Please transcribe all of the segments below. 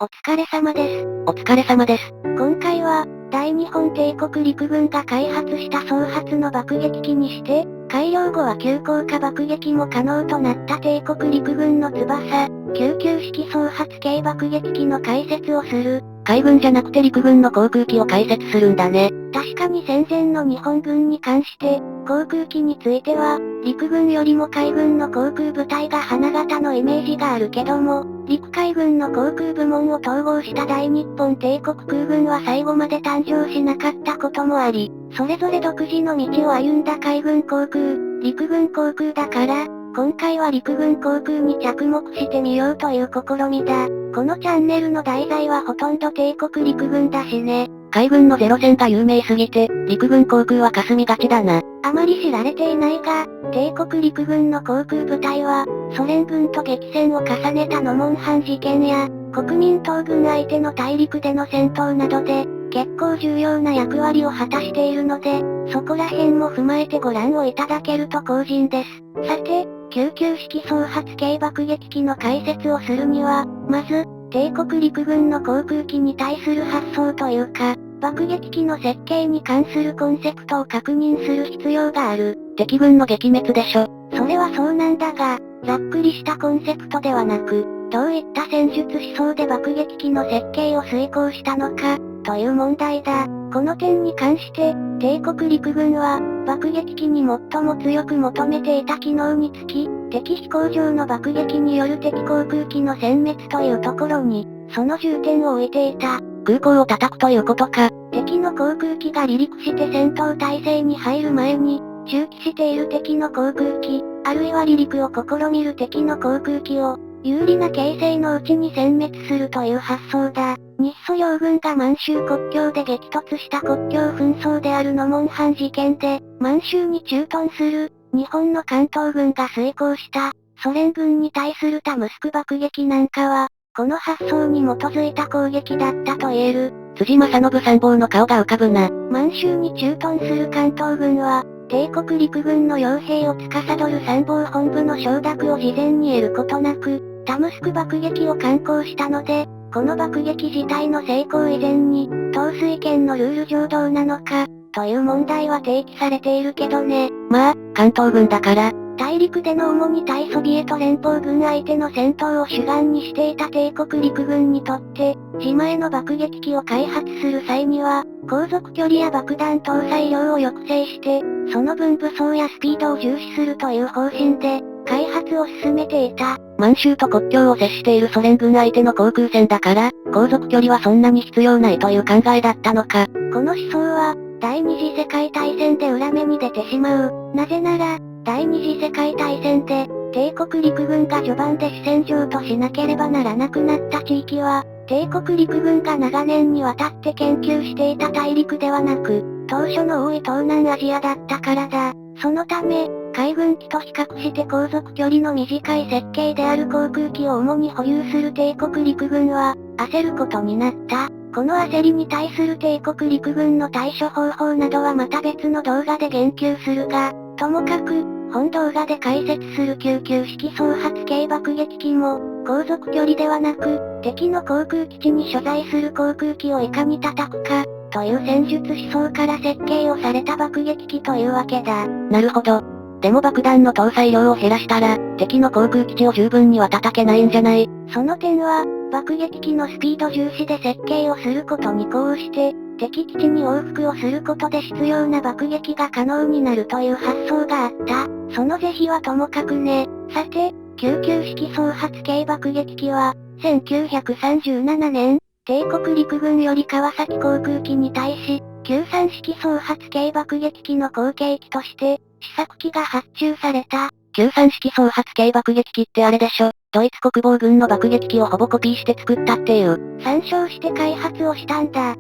お疲れ様です。お疲れ様です。今回は、大日本帝国陸軍が開発した総発の爆撃機にして、改良後は急降下爆撃も可能となった帝国陸軍の翼、99式総発軽爆撃機の解説をする。海軍じゃなくて陸軍の航空機を解説するんだね。確かに戦前の日本軍に関して、航空機については、陸軍よりも海軍の航空部隊が花形のイメージがあるけども、陸海軍の航空部門を統合した大日本帝国空軍は最後まで誕生しなかったこともあり、それぞれ独自の道を歩んだ海軍航空、陸軍航空だから、今回は陸軍航空に着目してみようという試みだ。このチャンネルの題材はほとんど帝国陸軍だしね。海軍のゼロ戦が有名すぎて、陸軍航空は霞みがちだな。あまり知られていないが、帝国陸軍の航空部隊は、ソ連軍と激戦を重ねたノモンハン事件や、国民党軍相手の大陸での戦闘などで、結構重要な役割を果たしているので、そこら辺も踏まえてご覧をいただけると幸甚です。さて、99式総発軽爆撃機の解説をするには、まず、帝国陸軍の航空機に対する発想というか、爆撃機の設計に関するコンセプトを確認する必要がある。敵軍の撃滅でしょ。それはそうなんだが、ざっくりしたコンセプトではなく、どういった戦術思想で爆撃機の設計を遂行したのか、という問題だ。この点に関して、帝国陸軍は、爆撃機に最も強く求めていた機能につき、敵飛行場の爆撃による敵航空機の殲滅というところに、その重点を置いていた。空港を叩くということか。敵の航空機が離陸して戦闘態勢に入る前に、駐機している敵の航空機、あるいは離陸を試みる敵の航空機を、有利な形勢のうちに殲滅するという発想だ。日ソ両軍が満州国境で激突した国境紛争であるノモンハン事件で、満州に駐屯する、日本の関東軍が遂行した、ソ連軍に対するタムスク爆撃なんかは、この発想に基づいた攻撃だったと言える。辻正信参謀の顔が浮かぶな。満州に駐屯する関東軍は、帝国陸軍の傭兵を司る参謀本部の承諾を事前に得ることなく、タムスク爆撃を敢行したので、この爆撃自体の成功以前に、統帥権のルール上どうなのか、という問題は提起されているけどね。まあ、関東軍だから。大陸での主に対ソビエト連邦軍相手の戦闘を主眼にしていた帝国陸軍にとって、自前の爆撃機を開発する際には、航続距離や爆弾搭載量を抑制して、その分武装やスピードを重視するという方針で、開発を進めていた。満州と国境を接しているソ連軍相手の航空戦だから、航続距離はそんなに必要ないという考えだったのか。この思想は、第二次世界大戦で裏目に出てしまう。なぜなら、第二次世界大戦で、帝国陸軍が序盤で主戦場としなければならなくなった地域は、帝国陸軍が長年にわたって研究していた大陸ではなく、当初の多い東南アジアだったからだ。そのため、海軍機と比較して航続距離の短い設計である航空機を主に保有する帝国陸軍は、焦ることになった。この焦りに対する帝国陸軍の対処方法などはまた別の動画で言及するが、ともかく、本動画で解説する99式総発軽爆撃機も、航続距離ではなく、敵の航空基地に所在する航空機をいかに叩くか、という戦術思想から設計をされた爆撃機というわけだ。なるほど。でも爆弾の搭載量を減らしたら、敵の航空基地を十分には叩けないんじゃない？その点は、爆撃機のスピード重視で設計をすることに呼応して、敵基地に往復をすることで必要な爆撃が可能になるという発想があった。その是非はともかくね。さて、99式総発軽爆撃機は、1937年、帝国陸軍より川崎航空機に対し、93式総発軽爆撃機の後継機として、試作機が発注された。93式総発軽爆撃機ってあれでしょ。ドイツ国防軍の爆撃機をほぼコピーして作ったっていう。参照して開発をしたんだ。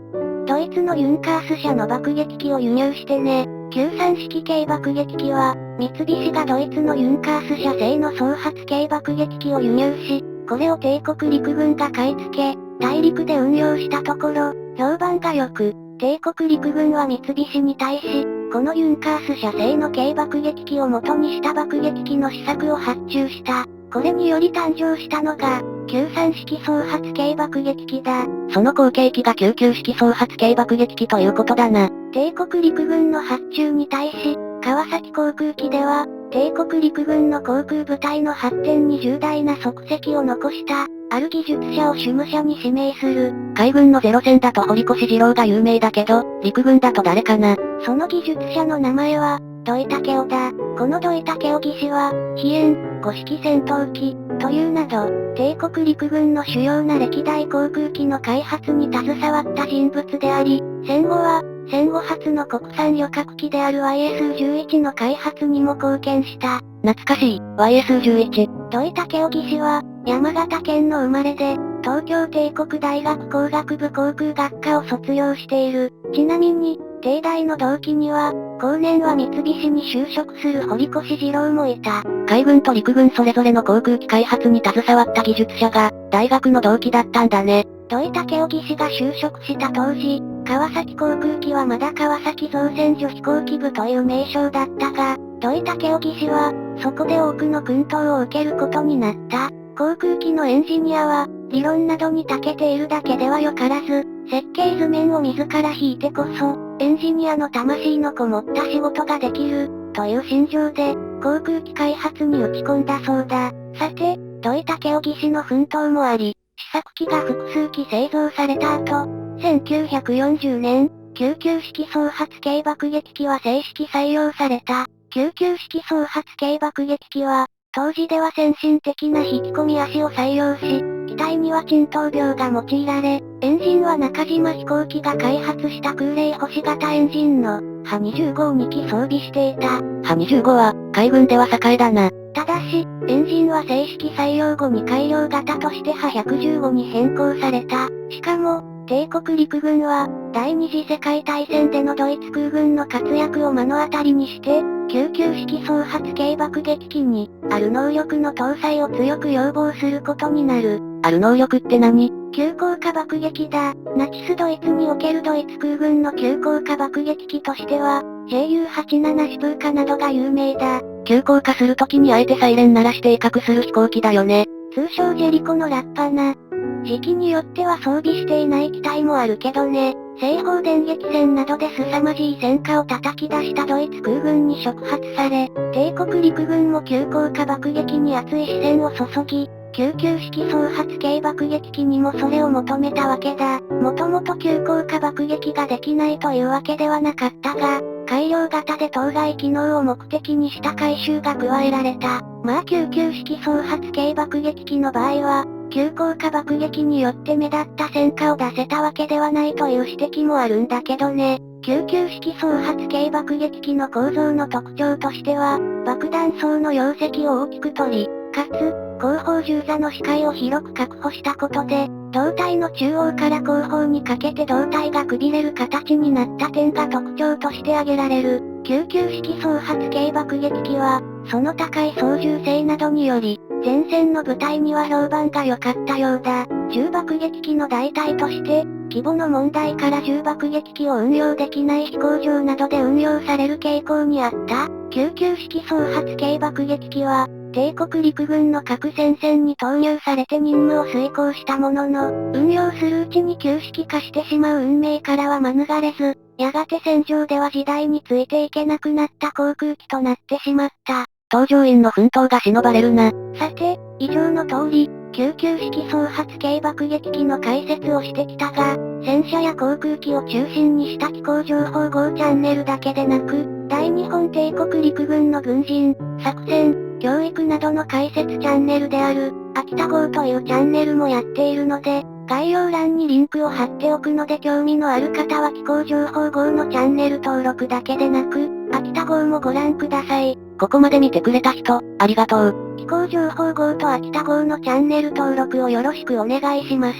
ドイツのユンカース社の爆撃機を輸入してね。93式軽爆撃機は、三菱がドイツのユンカース社製の総発軽爆撃機を輸入し、これを帝国陸軍が買い付け、大陸で運用したところ、評判が良く、帝国陸軍は三菱に対し、このユンカース社製の軽爆撃機を元にした爆撃機の試作を発注した。これにより誕生したのが、93式総発軽爆撃機だ。その後継機が99式総発軽爆撃機ということだな。帝国陸軍の発注に対し、川崎航空機では、帝国陸軍の航空部隊の発展に重大な足跡を残した、ある技術者を主務者に指名する。海軍のゼロ戦だと堀越二郎が有名だけど、陸軍だと誰かな。その技術者の名前は、土井武雄だ。この土井武雄技師は、飛燕、5式戦闘機、というなど、帝国陸軍の主要な歴代航空機の開発に携わった人物であり、戦後は、戦後初の国産旅客機である YS11 の開発にも貢献した。懐かしい、YS11。土井武雄技師は、山形県の生まれで、東京帝国大学工学部航空学科を卒業している。ちなみに、帝大の同期には、後年は三菱に就職する堀越二郎もいた。海軍と陸軍それぞれの航空機開発に携わった技術者が、大学の同期だったんだね。土井武雄技師が就職した当時、川崎航空機はまだ川崎造船所飛行機部という名称だったが、土井武雄技師は、そこで多くの薫陶を受けることになった。航空機のエンジニアは、理論などに長けているだけではよからず、設計図面を自ら引いてこそ、エンジニアの魂のこもった仕事ができる、という心情で、航空機開発に打ち込んだそうだ。さて、土井武雄技師の奮闘もあり、試作機が複数機製造された後、1940年、99式総発軽爆撃機は正式採用された。99式総発軽爆撃機は、当時では先進的な引き込み足を採用し、機体には沈頭鋲が用いられ、エンジンは中島飛行機が開発した空冷星型エンジンの、ハ25を2機装備していた。ハ25は、海軍では栄えだな。ただし、エンジンは正式採用後に改良型としてハ115に変更された。しかも、帝国陸軍は、第二次世界大戦でのドイツ空軍の活躍を目の当たりにして、99式総発軽爆撃機に、ある能力の搭載を強く要望することになる。ある能力って何？急降下爆撃だ。ナチスドイツにおけるドイツ空軍の急降下爆撃機としては、JU87 シプーカなどが有名だ。急降下するときにあえてサイレン鳴らして威嚇する飛行機だよね。通称ジェリコのラッパな。時期によっては装備していない機体もあるけどね。西方電撃戦などで凄まじい戦果を叩き出したドイツ空軍に触発され、帝国陸軍も急降下爆撃に熱い視線を注ぎ、99式総発軽爆撃機にもそれを求めたわけだ。もともと急降下爆撃ができないというわけではなかったが、改良型で当該機能を目的にした改修が加えられた。まあ99式総発軽爆撃機の場合は、急降下爆撃によって目立った戦果を出せたわけではないという指摘もあるんだけどね。99式総発軽爆撃機の構造の特徴としては、爆弾層の容積を大きく取り、かつ、後方銃座の視界を広く確保したことで、胴体の中央から後方にかけて胴体がくびれる形になった点が特徴として挙げられる。99式総発軽爆撃機は、その高い操縦性などにより、前線の部隊には評判が良かったようだ。重爆撃機の代替として、規模の問題から重爆撃機を運用できない飛行場などで運用される傾向にあった。99式総発軽爆撃機は、帝国陸軍の各戦線に投入されて任務を遂行したものの、運用するうちに旧式化してしまう運命からは免れず、やがて戦場では時代についていけなくなった航空機となってしまった。搭乗員の奮闘が忍ばれるな。さて、以上の通り、99式総発軽爆撃機の解説をしてきたが、戦車や航空機を中心にした機構情報号チャンネルだけでなく、大日本帝国陸軍の軍人、作戦、教育などの解説チャンネルである、秋田号というチャンネルもやっているので、概要欄にリンクを貼っておくので興味のある方は機構情報号のチャンネル登録だけでなく、秋田号もご覧ください。ここまで見てくれた人、ありがとう。機構情報号と秋田号のチャンネル登録をよろしくお願いします。